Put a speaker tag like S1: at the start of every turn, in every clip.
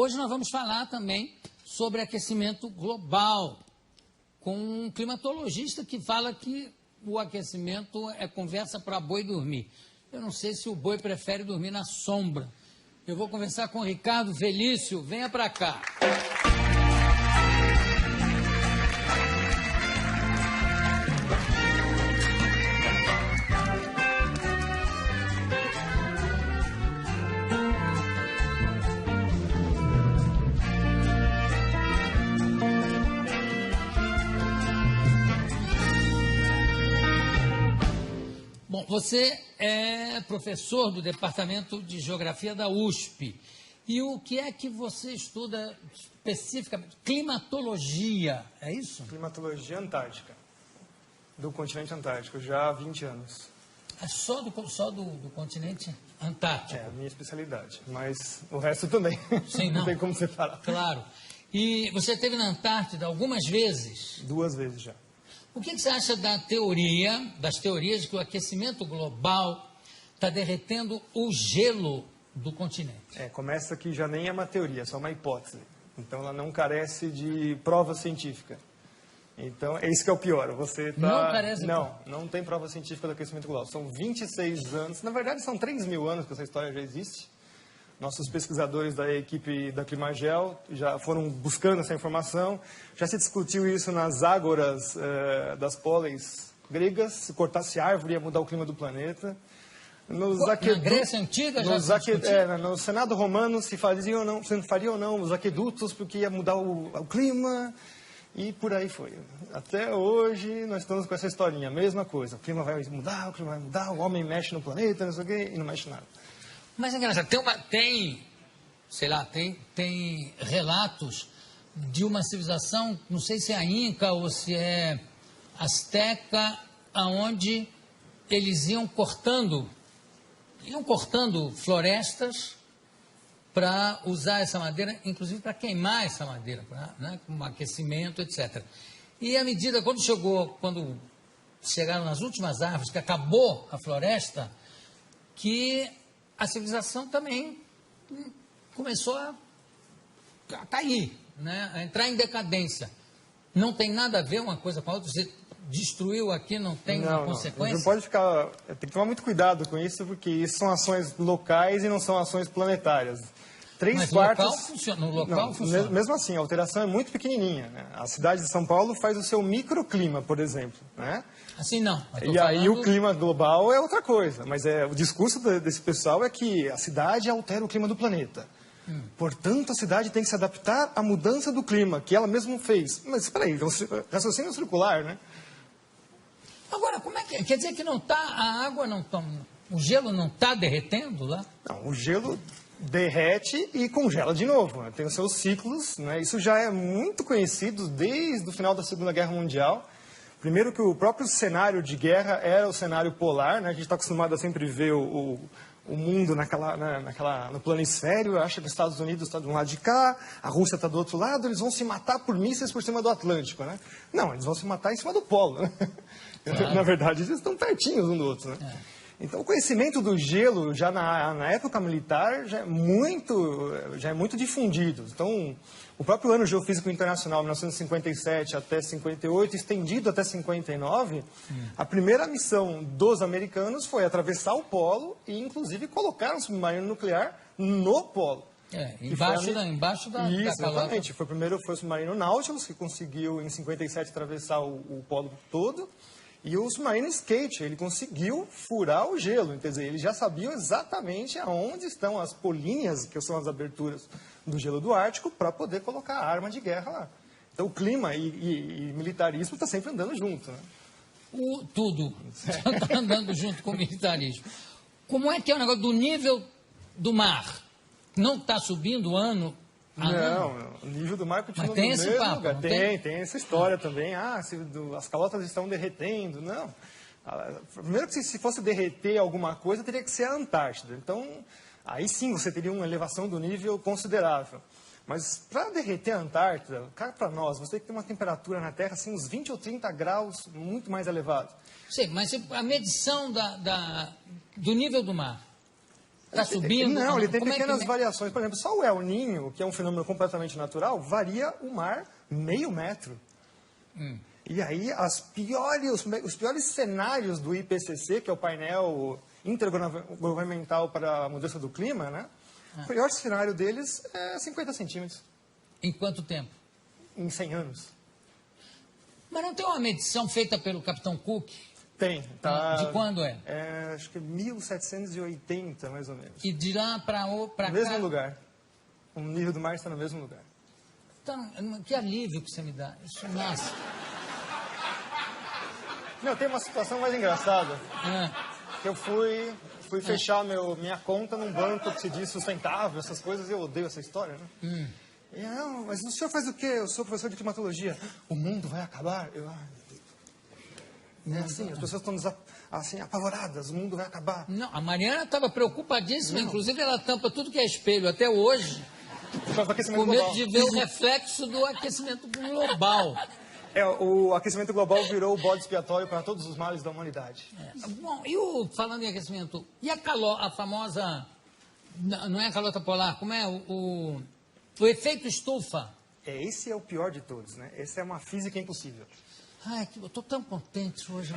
S1: Hoje nós vamos falar também sobre aquecimento global, com um climatologista que fala que o aquecimento é conversa para boi dormir. Eu não sei se o boi prefere dormir na sombra. Eu vou conversar com o Ricardo Felício. Venha para cá. Bom, você é professor do Departamento de Geografia da USP. E o que é que você estuda especificamente? Climatologia, é isso?
S2: Climatologia antártica, do continente antártico, já há 20 anos.
S1: É só do continente antártico?
S2: É a minha especialidade, mas o resto também.
S1: Sim, não
S2: tem como separar.
S1: Claro. E você esteve na Antártida algumas vezes?
S2: 2 vezes já.
S1: O que você acha das teorias de que o aquecimento global está derretendo o gelo do continente?
S2: Começa que já nem é uma teoria, é só uma hipótese. Então ela não carece de prova científica. Então é isso que é o pior. Você tá...
S1: Não carece de
S2: não tem prova científica do aquecimento global. São 26 anos, na verdade são 3.000 anos que essa história já existe. Nossos pesquisadores da equipe da Climagel já foram buscando essa informação. Já se discutiu isso nas ágoras das póleis gregas. Se cortasse árvore ia mudar o clima do planeta.
S1: Na Grécia Antiga já se discutiu?
S2: No Senado Romano se faria ou não os aquedutos porque ia mudar o clima. E por aí foi. Até hoje nós estamos com essa historinha. A mesma coisa. O clima vai mudar, o homem mexe no planeta, não sei o quê, e não mexe nada.
S1: Mas é engraçado, tem relatos de uma civilização, não sei se é a Inca ou se é Azteca, onde eles iam cortando florestas para usar essa madeira, inclusive para queimar essa madeira, com aquecimento, etc. E à medida, quando chegaram nas últimas árvores, que acabou a floresta, que a civilização também começou a cair, a entrar em decadência. Não tem nada a ver uma coisa com a outra. Você destruiu aqui, não tem uma consequência?
S2: Não pode ficar... Tem que tomar muito cuidado com isso, porque isso são ações locais e não são ações planetárias.
S1: Mas no local funciona.
S2: Mesmo assim, a alteração é muito pequenininha. A cidade de São Paulo faz o seu microclima, por exemplo.
S1: Assim não.
S2: E aí o clima global é outra coisa. Mas o discurso desse pessoal é que a cidade altera o clima do planeta. Portanto, a cidade tem que se adaptar à mudança do clima, que ela mesma fez. Mas espera aí, raciocínio circular, né?
S1: Agora, como é que... Quer dizer que a água não está... O gelo não está derretendo lá?
S2: Não, o gelo derrete e congela de novo. Tem os seus ciclos, Isso já é muito conhecido desde o final da Segunda Guerra Mundial. Primeiro que o próprio cenário de guerra era o cenário polar, A gente está acostumado a sempre ver o mundo no planisfério, acha que os Estados Unidos estão de um lado de cá, a Rússia está do outro lado, eles vão se matar por mísseis por cima do Atlântico, Não, eles vão se matar em cima do polo, Claro. Na verdade, eles estão pertinhos um do outro, Então, o conhecimento do gelo, já na época militar, já é muito difundido. Então, o próprio Ano Geofísico Internacional, 1957 até 58, estendido até 59, a primeira missão dos americanos foi atravessar o polo e, inclusive, colocar um submarino nuclear no polo.
S1: Embaixo da
S2: exatamente. Foi o submarino Nautilus, que conseguiu, em 57, atravessar o polo todo. E o submarino Skate, ele conseguiu furar o gelo, quer dizer, eles já sabiam exatamente aonde estão as políneas, que são as aberturas do gelo do Ártico, para poder colocar a arma de guerra lá. Então o clima e militarismo está sempre andando junto,
S1: Tudo está andando junto com o militarismo. Como é que é o negócio do nível do mar? Não está subindo ano?
S2: Não, o nível do mar continua no mesmo lugar. Tem essa história também. As calotas estão derretendo. Não. Primeiro que se fosse derreter alguma coisa, teria que ser a Antártida. Então, aí sim você teria uma elevação do nível considerável. Mas para derreter a Antártida, cá para nós, você tem que ter uma temperatura na Terra, assim, uns 20 ou 30 graus, muito mais elevado.
S1: Sim, mas a medição do nível do mar Está subindo?
S2: Não, ele tem
S1: Como é que-
S2: pequenas variações. Por exemplo, só o El Niño, que é um fenômeno completamente natural, varia o mar meio metro. E aí, os piores cenários do IPCC, que é o painel intergovernamental para a mudança do clima, né? O pior cenário deles é 50 centímetros
S1: Em quanto tempo?
S2: em 100 anos.
S1: Mas não tem uma medição feita pelo Capitão Cook?
S2: Tem, tá?
S1: De quando é?
S2: Acho que 1780, mais ou menos.
S1: E de lá para
S2: No
S1: cá...
S2: mesmo lugar. O nível do mar está no mesmo lugar.
S1: Então, que alívio que você me dá. Isso, nossa.
S2: Não, tem uma situação mais engraçada. Que eu fui fechar minha conta num banco que se diz sustentável, essas coisas, e eu odeio essa história, né? E, não, mas o senhor faz o quê? Eu sou professor de climatologia. O mundo vai acabar? Eu, ai, meu Deus. É assim, as pessoas estão assim, apavoradas, o mundo vai acabar.
S1: Não, a Mariana estava preocupadíssima, inclusive ela tampa tudo que é espelho, até hoje,
S2: Por causa do aquecimento
S1: com medo
S2: global.
S1: de ver o reflexo do aquecimento global.
S2: O aquecimento global virou o bode expiatório para todos os males da humanidade.
S1: Bom, falando em aquecimento, e a famosa, não é a calota polar, como é o efeito estufa?
S2: Esse é o pior de todos, né? Essa é uma física impossível.
S1: Ai, eu estou tão contente hoje.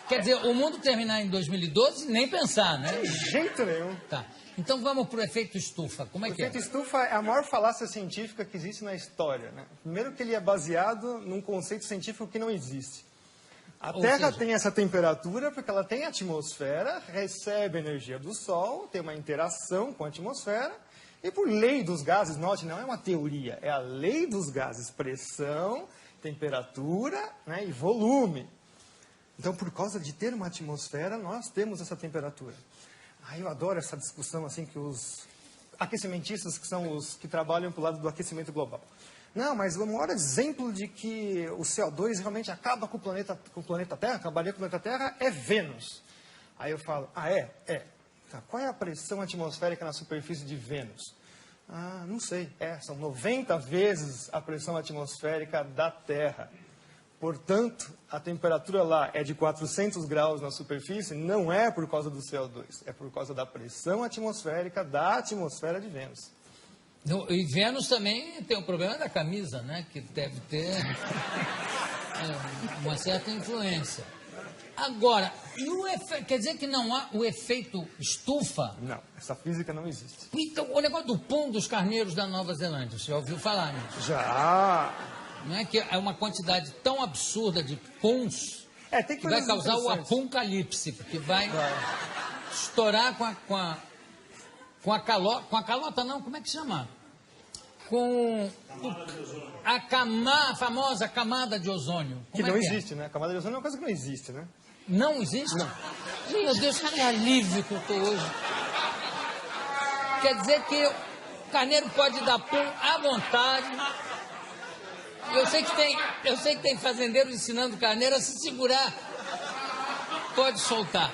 S1: Quer dizer, o mundo terminar em 2012, nem pensar, né?
S2: De jeito nenhum.
S1: Tá. Então vamos para o efeito estufa. Como é
S2: O
S1: que é?
S2: efeito estufa é a maior falácia científica que existe na história, né? Primeiro que ele é baseado num conceito científico que não existe. A Terra tem essa temperatura porque ela tem atmosfera, recebe energia do Sol, tem uma interação com a atmosfera, e por lei dos gases, note, não é uma teoria, é a lei dos gases, pressão, temperatura, né, e volume. Então, por causa de ter uma atmosfera, nós temos essa temperatura. Eu adoro essa discussão assim que os aquecimentistas, que são os que trabalham para o lado do aquecimento global. Não, mas o maior exemplo de que o CO2 realmente acaba com o planeta Terra, acabaria com o planeta Terra, é Vênus. Aí eu falo, é? Tá, qual é a pressão atmosférica na superfície de Vênus? Não sei. São 90 vezes a pressão atmosférica da Terra. Portanto, a temperatura lá é de 400 graus na superfície, não é por causa do CO2, é por causa da pressão atmosférica da atmosfera de Vênus.
S1: E Vênus também tem o problema da camisa, né? Que deve ter uma certa influência. Agora, quer dizer que não há o efeito estufa?
S2: Não, essa física não existe.
S1: Então, o negócio do pum dos carneiros da Nova Zelândia, você já ouviu falar nisso?
S2: Já!
S1: Não é que é uma quantidade tão absurda de puns
S2: tem
S1: que vai causar o apocalipse, porque vai estourar com a calota não, como é que chama? Com a famosa camada de ozônio.
S2: Que não existe, né? A camada de ozônio é uma coisa que não existe, né?
S1: Não existe?
S2: Não.
S1: Meu Deus, que alívio que eu estou hoje. Quer dizer que o carneiro pode dar pum à vontade. Eu sei que tem fazendeiros ensinando o carneiro a se segurar. Pode soltar.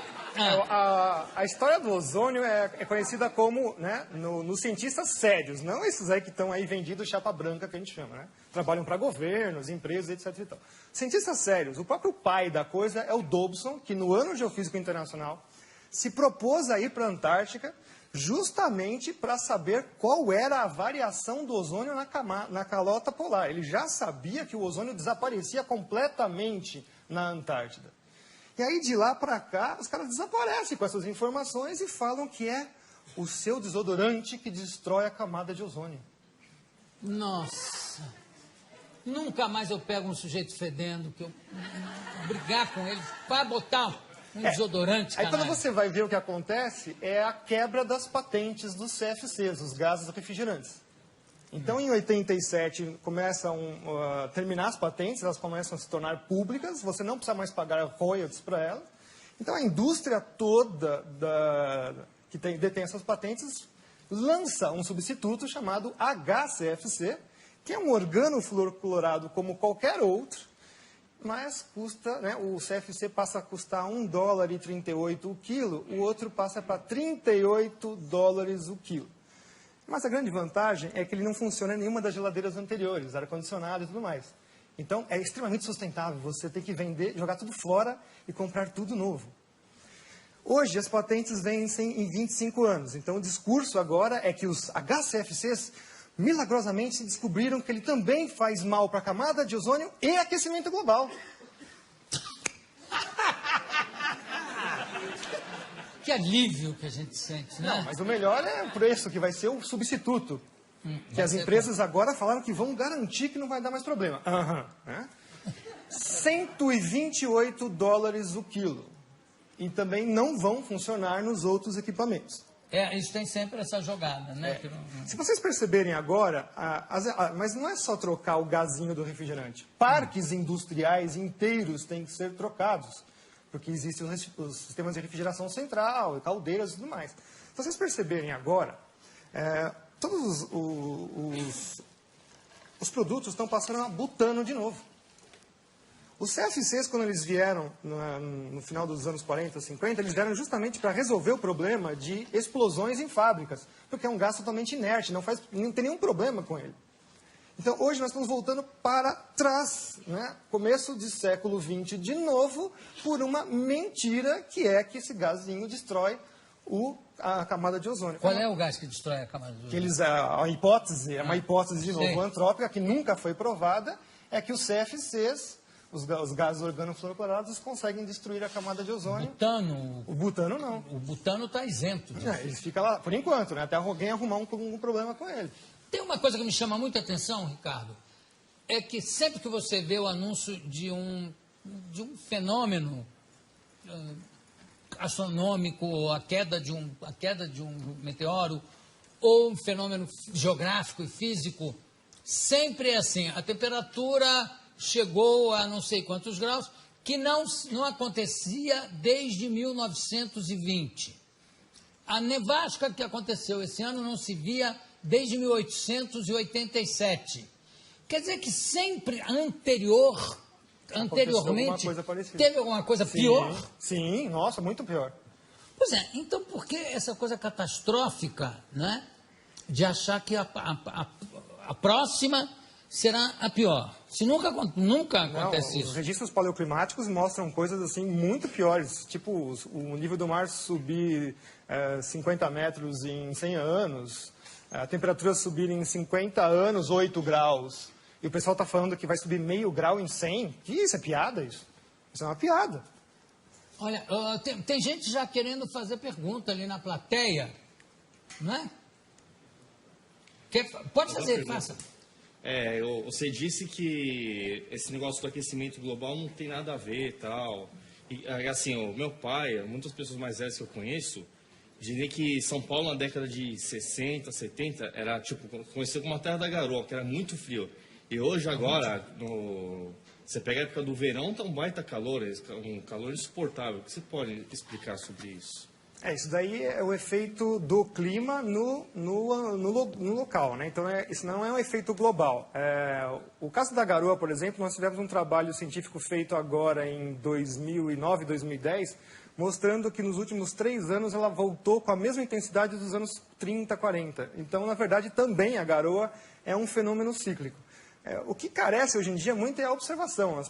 S2: A história do ozônio é conhecida como, né, nos cientistas sérios, não esses aí que estão aí vendidos chapa branca, que a gente chama, né? Trabalham para governos, empresas, etc. E tal. Cientistas sérios, o próprio pai da coisa é o Dobson, que no ano Geofísico Internacional se propôs a ir para a Antártica justamente para saber qual era a variação do ozônio na calota polar. Ele já sabia que o ozônio desaparecia completamente na Antártida. E aí, de lá para cá, os caras desaparecem com essas informações e falam que é o seu desodorante que destrói a camada de ozônio.
S1: Nossa! Nunca mais eu pego um sujeito fedendo, que eu brigar com ele, para botar um desodorante.
S2: Aí quando você vai ver o que acontece, é a quebra das patentes dos CFCs, os gases refrigerantes. Então, em 87, começam a terminar as patentes, elas começam a se tornar públicas, você não precisa mais pagar royalties para elas. Então, a indústria toda que detém essas patentes lança um substituto chamado HCFC, que é um organofluoroclorado como qualquer outro, mas custa, né, o CFC passa a custar $1,38 o quilo, o outro passa para $38 o quilo. Mas a grande vantagem é que ele não funciona em nenhuma das geladeiras anteriores, ar-condicionado e tudo mais. Então, é extremamente sustentável. Você tem que vender, jogar tudo fora e comprar tudo novo. Hoje, as patentes vencem em 25 anos. Então, o discurso agora é que os HCFCs, milagrosamente, descobriram que ele também faz mal para a camada de ozônio e aquecimento global.
S1: Que alívio que a gente sente, né?
S2: Não, mas o melhor é o preço, que vai ser o substituto. Que as empresas agora falaram que vão garantir que não vai dar mais problema. Né? $128 o quilo. E também não vão funcionar nos outros equipamentos.
S1: Isso tem sempre essa jogada, né?
S2: Se vocês perceberem agora, mas não é só trocar o gazinho do refrigerante. Parques industriais inteiros têm que ser trocados, porque existem os sistemas de refrigeração central, caldeiras e tudo mais. Se vocês perceberem agora, todos os produtos estão passando a butano de novo. Os CFCs, quando eles vieram no final dos anos 40, 50, eles vieram justamente para resolver o problema de explosões em fábricas, porque é um gás totalmente inerte, não tem nenhum problema com ele. Então, hoje nós estamos voltando para trás, né? Começo de século XX de novo, por uma mentira que é que esse gazinho destrói a camada de ozônio.
S1: Qual é o gás que destrói a camada de ozônio?
S2: A hipótese, é uma hipótese de novo antrópica, que nunca foi provada, é que os CFCs, os gases organofluorocorados, conseguem destruir a camada de ozônio.
S1: O
S2: butano não.
S1: O butano está isento disso.
S2: Ele fica lá, por enquanto, né? Até alguém arrumar um problema com ele.
S1: Tem uma coisa que me chama muita atenção, Ricardo, é que sempre que você vê o anúncio de um fenômeno astronômico, a queda de um meteoro, ou um fenômeno geográfico e físico, sempre é assim, a temperatura chegou a não sei quantos graus, que não acontecia desde 1920. A nevasca que aconteceu esse ano não se via desde 1887. Quer dizer que sempre anteriormente, teve alguma coisa pior?
S2: Sim, nossa, muito pior.
S1: Pois é, então por que essa coisa catastrófica, né, de achar que a próxima será a pior? Se nunca acontece isso.
S2: Os registros paleoclimáticos mostram coisas assim muito piores, tipo o nível do mar subir 50 metros em 100 anos, a temperatura subir em 50 anos 8 graus, e o pessoal está falando que vai subir meio grau em 100. Que isso? É piada isso? Isso é uma piada.
S1: Olha, tem gente já querendo fazer pergunta ali na plateia, não é? Pode fazer, faça.
S3: Você disse que esse negócio do aquecimento global não tem nada a ver e tal. E, assim, o meu pai, muitas pessoas mais velhas que eu conheço, diriam que São Paulo na década de 60, 70, era tipo, conhecido como a terra da garoa, que era muito frio. E hoje, agora, você pega a época do verão, tá um baita calor, um calor insuportável. O que você pode explicar sobre isso?
S2: Isso daí é o efeito do clima no local, né? Então, isso não é um efeito global. O caso da garoa, por exemplo, nós tivemos um trabalho científico feito agora em 2009, 2010, mostrando que nos últimos 3 anos ela voltou com a mesma intensidade dos anos 30, 40. Então, na verdade, também a garoa é um fenômeno cíclico. O que carece hoje em dia muito é a observação. Nós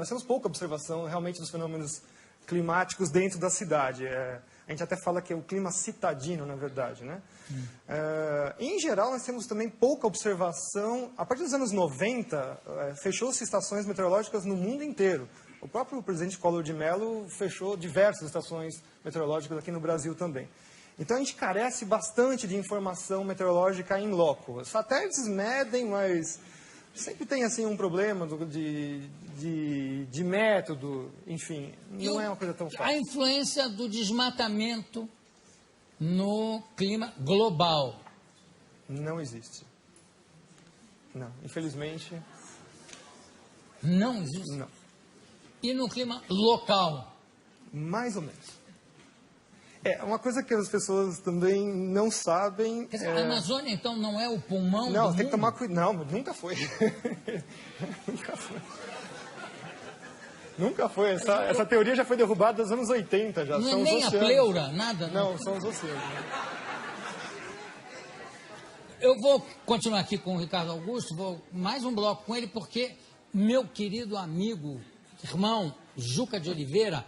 S2: temos pouca observação realmente dos fenômenos climáticos dentro da cidade. A gente até fala que é o clima citadino, na verdade, né? Em geral, nós temos também pouca observação. A partir dos anos 90, fechou-se estações meteorológicas no mundo inteiro. O próprio presidente Collor de Mello fechou diversas estações meteorológicas aqui no Brasil também. Então, a gente carece bastante de informação meteorológica in loco. Os satélites medem, mas sempre tem assim um problema de método, enfim, não é uma coisa tão fácil.
S1: A influência do desmatamento no clima global?
S2: Não existe. Não, infelizmente.
S1: Não existe?
S2: Não.
S1: E no clima local?
S2: Mais ou menos. Uma coisa que as pessoas também não sabem...
S1: Quer dizer, a Amazônia, então, não é o pulmão do
S2: Não, tem
S1: mundo?
S2: que tomar cuidado. Não, nunca foi. Nunca foi. Nunca foi. Essa teoria já foi derrubada nos anos 80. Já.
S1: Não
S2: são
S1: é nem
S2: os
S1: a
S2: oceanos.
S1: pleura, nada?
S2: Não, são os oceanos.
S1: Eu vou continuar aqui com o Ricardo Augusto, vou mais um bloco com ele, porque meu querido amigo, irmão, Juca de Oliveira,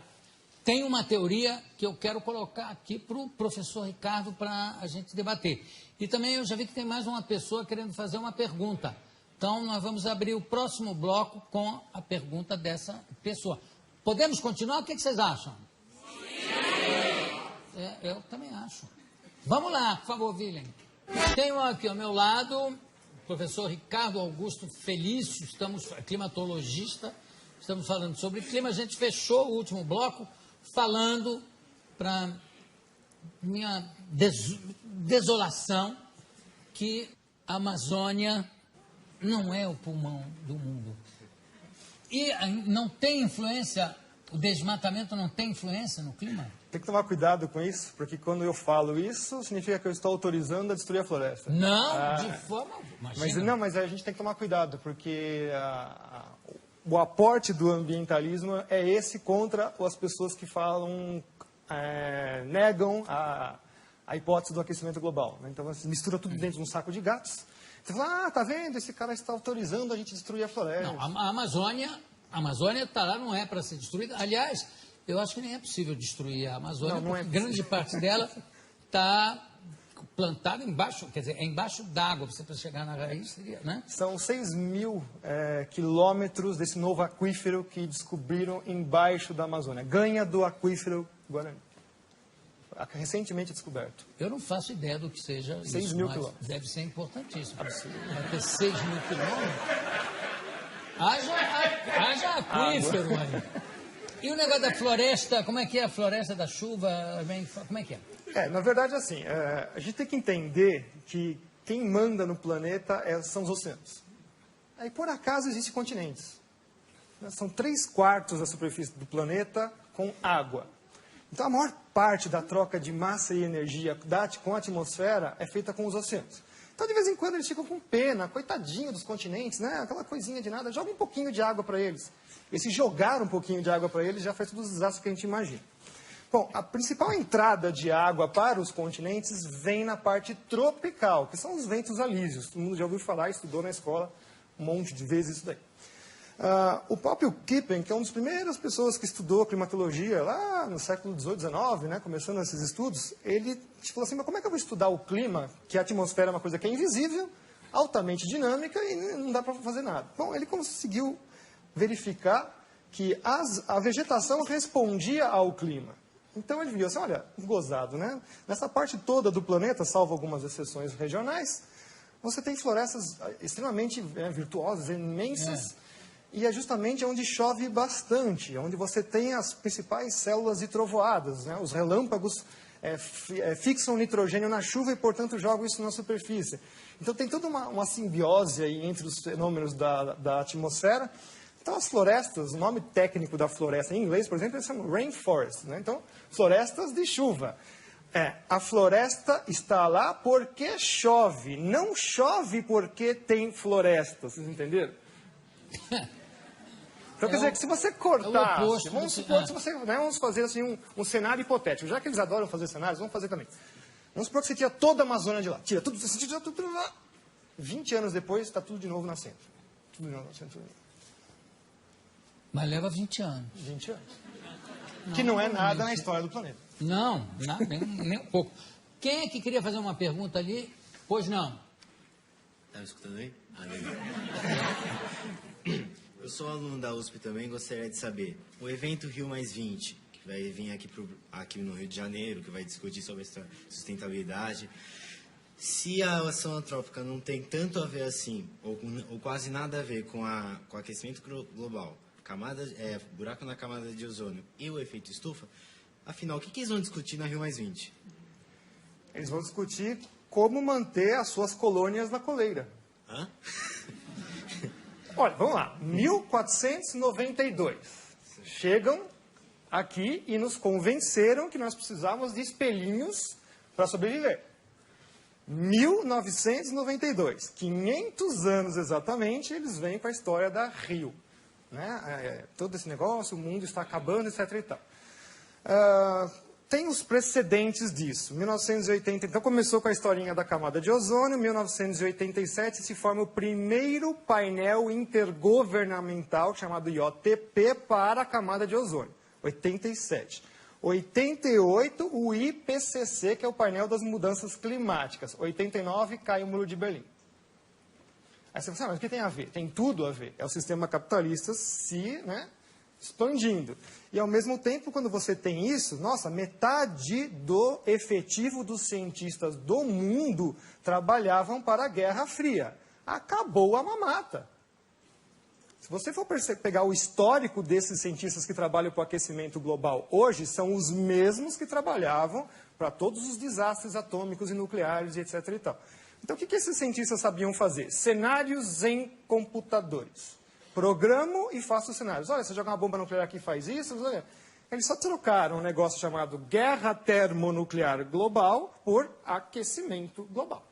S1: tem uma teoria que eu quero colocar aqui para o professor Ricardo para a gente debater. E também eu já vi que tem mais uma pessoa querendo fazer uma pergunta. Então, nós vamos abrir o próximo bloco com a pergunta dessa pessoa. Podemos continuar? O que vocês acham? Sim! Eu também acho. Vamos lá, por favor, Willem. Tenho aqui ao meu lado o professor Ricardo Augusto Felício, climatologista, estamos falando sobre clima. A gente fechou o último bloco falando para minha desolação que a Amazônia não é o pulmão do mundo. E não tem influência, o desmatamento não tem influência no clima?
S2: Tem que tomar cuidado com isso, porque quando eu falo isso, significa que eu estou autorizando a destruir a floresta.
S1: Não, de forma...
S2: Mas a gente tem que tomar cuidado, porque o aporte do ambientalismo é esse contra as pessoas que falam, negam a hipótese do aquecimento global. Né? Então, você mistura tudo dentro de um saco de gatos. Você fala, tá vendo? Esse cara está autorizando a gente destruir a floresta.
S1: Não, a Amazônia está lá, não é para ser destruída. Aliás, eu acho que nem é possível destruir a Amazônia, porque grande parte dela está plantada embaixo, quer dizer, é embaixo d'água, você para chegar na raiz seria, né?
S2: São 6.000 quilômetros desse novo aquífero que descobriram embaixo da Amazônia. Ganha do aquífero Guarani. Recentemente descoberto.
S1: Eu não faço ideia do que seja
S2: 6.000 quilômetros.
S1: Deve ser importantíssimo. Vai ter 6.000 quilômetros. Haja aquífero aí. E o negócio da floresta, como é que é a floresta da chuva? Como é que é?
S2: Na verdade, assim, a gente tem que entender que quem manda no planeta são os oceanos. Aí, por acaso, existem continentes. São 3/4 da superfície do planeta com água. Então, a maior parte da troca de massa e energia com a atmosfera é feita com os oceanos. Então, de vez em quando, eles ficam com pena, coitadinho dos continentes, né? Aquela coisinha de nada, joga um pouquinho de água para eles. E se jogar um pouquinho de água para eles, já faz todos os desastres que a gente imagina. Bom, a principal entrada de água para os continentes vem na parte tropical, que são os ventos alísios. Todo mundo já ouviu falar, estudou na escola um monte de vezes isso daí. O próprio Kippen, que é uma das primeiras pessoas que estudou climatologia lá no século XVIII, XIX, né, começando esses estudos, ele falou assim, mas como é que eu vou estudar o clima, que a atmosfera é uma coisa que é invisível, altamente dinâmica e não dá para fazer nada? Bom, ele conseguiu verificar que a vegetação respondia ao clima. Então ele viu assim, olha, gozado, né? Nessa parte toda do planeta, salvo algumas exceções regionais, você tem florestas extremamente virtuosas, imensas, e é justamente onde chove bastante, onde você tem as principais células de trovoadas, né? Os relâmpagos fixam nitrogênio na chuva e, portanto, jogam isso na superfície. Então tem toda uma simbiose aí entre os fenômenos da atmosfera. Então, as florestas, o nome técnico da floresta em inglês, por exemplo, eles chamam rainforest, né? Então, florestas de chuva. A floresta está lá porque chove, não chove porque tem floresta, vocês entenderam? Então, quer dizer que se você cortar, vamos fazer assim um cenário hipotético, já que eles adoram fazer cenários, vamos fazer também. Vamos supor que você tira toda a Amazônia de lá, tira tudo lá, 20 anos depois está tudo de novo nascendo. Tudo de novo nascendo.
S1: Mas leva 20 anos.
S2: 20 anos. Que não é nada na história do planeta.
S1: Não, nem um pouco. Quem é que queria fazer uma pergunta ali? Pois não.
S4: Tá escutando aí? Legal. Eu sou aluno da USP também, gostaria de saber, o evento Rio Mais 20, que vai vir aqui no Rio de Janeiro, que vai discutir sobre a sustentabilidade, se a ação antrópica não tem tanto a ver assim, ou quase nada a ver com o aquecimento global, buraco na camada de ozônio e o efeito estufa, afinal, o que eles vão discutir na Rio Mais 20?
S2: Eles vão discutir como manter as suas colônias na coleira.
S4: Hã?
S2: Olha, vamos lá. 1492. Chegam aqui e nos convenceram que nós precisávamos de espelhinhos para sobreviver. 1992. 500 anos exatamente, eles vêm com a história da Rio. Né? Todo esse negócio, o mundo está acabando, etc. e tal. Tem os precedentes disso. 1980, então começou com a historinha da camada de ozônio. 1987 se forma o primeiro painel intergovernamental chamado IOTP para a camada de ozônio. 87. 88, o IPCC, que é o painel das mudanças climáticas. 89, cai o Muro de Berlim. Aí você fala, mas o que tem a ver? Tem tudo a ver. É o sistema capitalista se expandindo. E, ao mesmo tempo, quando você tem isso, nossa, metade do efetivo dos cientistas do mundo trabalhavam para a Guerra Fria. Acabou a mamata. Se você for pegar o histórico desses cientistas que trabalham para o aquecimento global hoje, são os mesmos que trabalhavam para todos os desastres atômicos e nucleares, e etc. e tal. Então, o que esses cientistas sabiam fazer? Cenários em computadores. Programo e faço cenários. Olha, você joga uma bomba nuclear aqui e faz isso. Olha. Eles só trocaram um negócio chamado guerra termonuclear global por aquecimento global.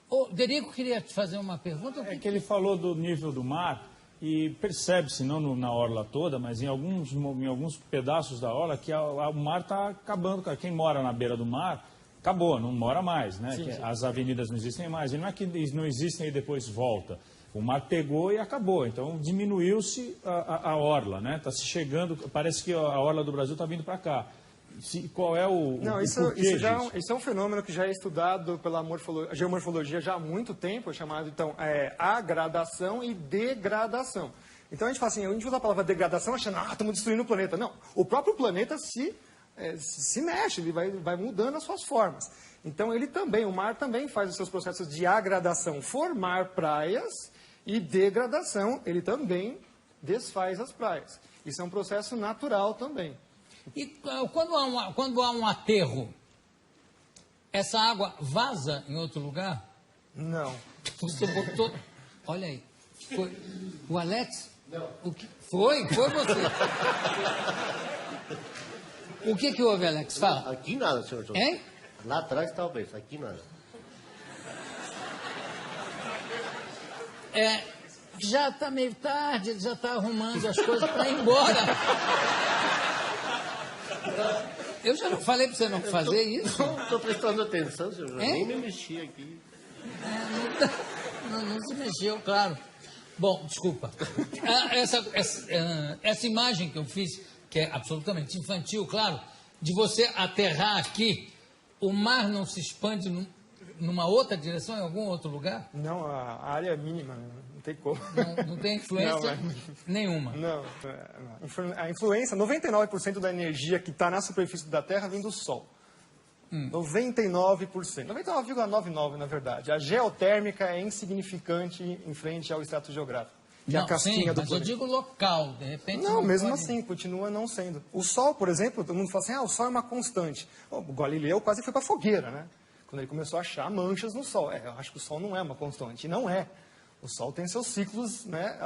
S1: O Derico queria te fazer uma pergunta.
S5: É que ele falou do nível do mar e percebe-se, não na orla toda, mas em alguns pedaços da orla, que o mar está acabando. Quem mora na beira do mar, acabou, não mora mais, né?
S2: Sim, sim.
S5: As avenidas não existem mais. E não é que não existem e depois volta. O mar pegou e acabou. Então diminuiu-se a orla, né? Está se chegando, parece que a orla do Brasil está vindo para cá. Qual é o
S2: isso é um fenômeno que já é estudado pela geomorfologia já há muito tempo, é chamado, então, agradação e degradação. Então, a gente fala assim, a gente usa a palavra degradação achando, estamos destruindo o planeta. Não, o próprio planeta se mexe, ele vai mudando as suas formas. Então, o mar também faz os seus processos de agradação, formar praias, e degradação, ele também desfaz as praias. Isso é um processo natural também.
S1: E quando há um aterro, essa água vaza em outro lugar?
S2: Não.
S1: Você botou... Olha aí. Foi o Alex? Não. Foi você. O que houve, Alex? Fala.
S6: Aqui nada, senhor José.
S1: Hein?
S6: Lá atrás talvez, aqui nada.
S1: Já está meio tarde, ele já está arrumando as coisas para ir embora. Eu já não falei para você não fazer isso?
S6: Não estou prestando atenção, senhor José. Nem me mexi aqui.
S1: Não se mexeu, claro. Bom, desculpa. Essa imagem que eu fiz, que é absolutamente infantil, claro, de você aterrar aqui, o mar não se expande numa outra direção, em algum outro lugar?
S2: Não, a área é mínima, não tem como.
S1: Não tem influência nenhuma?
S2: Não. A influência, 99% da energia que está na superfície da Terra vem do Sol. 99%. 99,99% na verdade. A geotérmica é insignificante em frente ao extrato geográfico. Que é a casquinha do planeta.
S1: Mas eu digo local, de repente...
S2: Não, mesmo assim, continua não sendo. O Sol, por exemplo, todo mundo fala assim, o Sol é uma constante. O Galileu quase foi para a fogueira, né? Quando ele começou a achar manchas no Sol. Eu acho que o Sol não é uma constante. E não é. O Sol tem seus ciclos, né,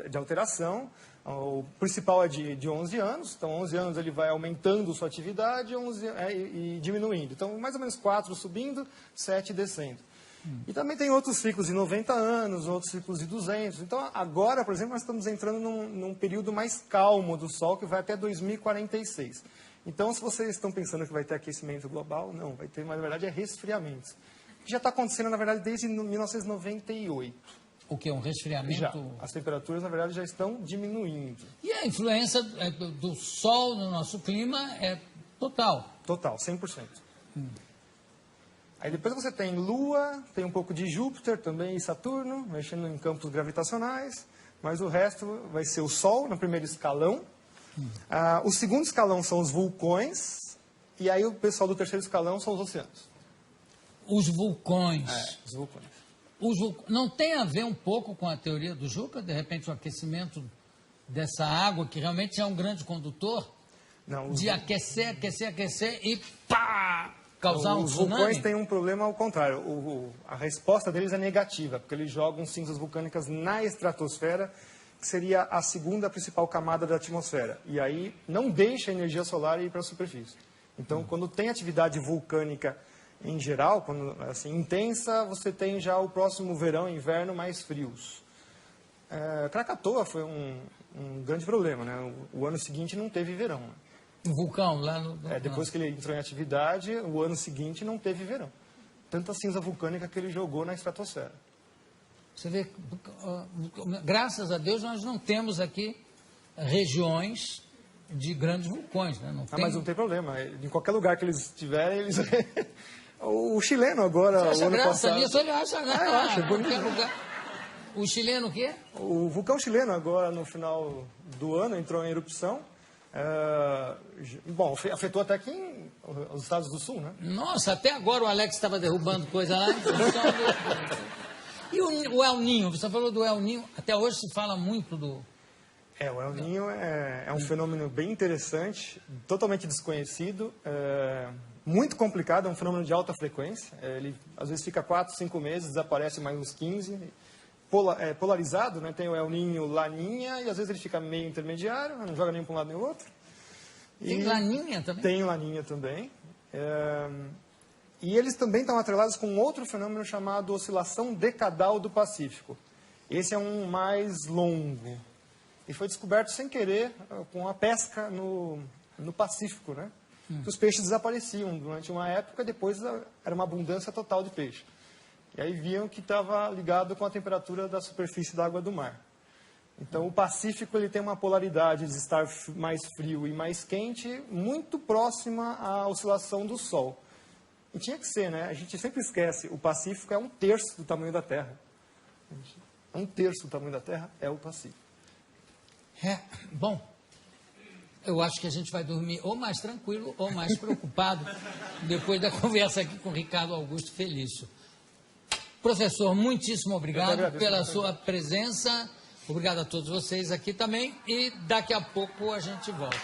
S2: de alteração. O principal é de 11 anos. Então, 11 anos ele vai aumentando sua atividade e diminuindo. Então, mais ou menos 4 subindo, 7 descendo. E também tem outros ciclos de 90 anos, outros ciclos de 200. Então, agora, por exemplo, nós estamos entrando num período mais calmo do Sol, que vai até 2046. Então, se vocês estão pensando que vai ter aquecimento global, não, vai ter, mas na verdade é resfriamento. Já está acontecendo, na verdade, desde 1998.
S1: O que? Um resfriamento?
S2: Já. As temperaturas, na verdade, já estão diminuindo.
S1: E a influência do Sol no nosso clima é total?
S2: Total, 100%. Aí depois você tem Lua, tem um pouco de Júpiter também e Saturno, mexendo em campos gravitacionais, mas o resto vai ser o Sol no primeiro escalão. O segundo escalão são os vulcões, e aí o pessoal do terceiro escalão são os oceanos.
S1: Os vulcões.
S2: Os vulcões.
S1: Não tem a ver um pouco com a teoria do Juca, de repente o aquecimento dessa água, que realmente é um grande condutor, de aquecer e pá! Causar um tsunami? Os
S2: vulcões têm um problema ao contrário. A resposta deles é negativa, porque eles jogam cinzas vulcânicas na estratosfera, que seria a segunda principal camada da atmosfera. E aí não deixa a energia solar ir para a superfície. Então, quando tem atividade vulcânica em geral, quando assim intensa, você tem já o próximo verão e inverno mais frios. Krakatoa foi um grande problema, né? O ano seguinte não teve verão. Né?
S1: Um vulcão lá no...
S2: Depois que ele entrou em atividade, o ano seguinte não teve verão. Tanta cinza vulcânica que ele jogou na estratosfera.
S1: Você vê, graças a Deus nós não temos aqui regiões de grandes vulcões, né? Não tem...
S2: Mas não tem problema. Em qualquer lugar que eles estiverem, eles... O chileno agora,
S1: Você acha
S2: o ano
S1: graça
S2: passado...
S1: nisso? Ele acha graça.
S2: Eu acho, é bonito.
S1: Qualquer lugar. O chileno o quê?
S2: O vulcão chileno agora, no final do ano, entrou em erupção. Bom, afetou até aqui os Estados do Sul, né?
S1: Nossa, até agora o Alex estava derrubando coisa lá. E o El Ninho? Você falou do El Ninho. Até hoje se fala muito do...
S2: O El Ninho é um fenômeno bem interessante, totalmente desconhecido, muito complicado, é um fenômeno de alta frequência. Ele às vezes fica 4, 5 meses, desaparece mais uns 15. Polarizado, né? Tem o El Ninho Laninha, e às vezes ele fica meio intermediário, não joga nem para um lado nem para o outro.
S1: Tem Laninha também?
S2: Tem Laninha também. E eles também estão atrelados com outro fenômeno chamado oscilação decadal do Pacífico. Esse é um mais longo. E foi descoberto sem querer com a pesca no Pacífico, né? Que os peixes desapareciam durante uma época, depois era uma abundância total de peixe. E aí viam que estava ligado com a temperatura da superfície da água do mar. Então, o Pacífico ele tem uma polaridade de estar mais frio e mais quente, muito próxima à oscilação do Sol. E tinha que ser, né? A gente sempre esquece, o Pacífico é 1/3 do tamanho da Terra. 1/3 do tamanho da Terra é o Pacífico.
S1: Bom, eu acho que a gente vai dormir ou mais tranquilo ou mais preocupado depois da conversa aqui com o Ricardo Augusto Felício. Professor, muitíssimo obrigado pela sua presença. Obrigado a todos vocês aqui também. E daqui a pouco a gente volta.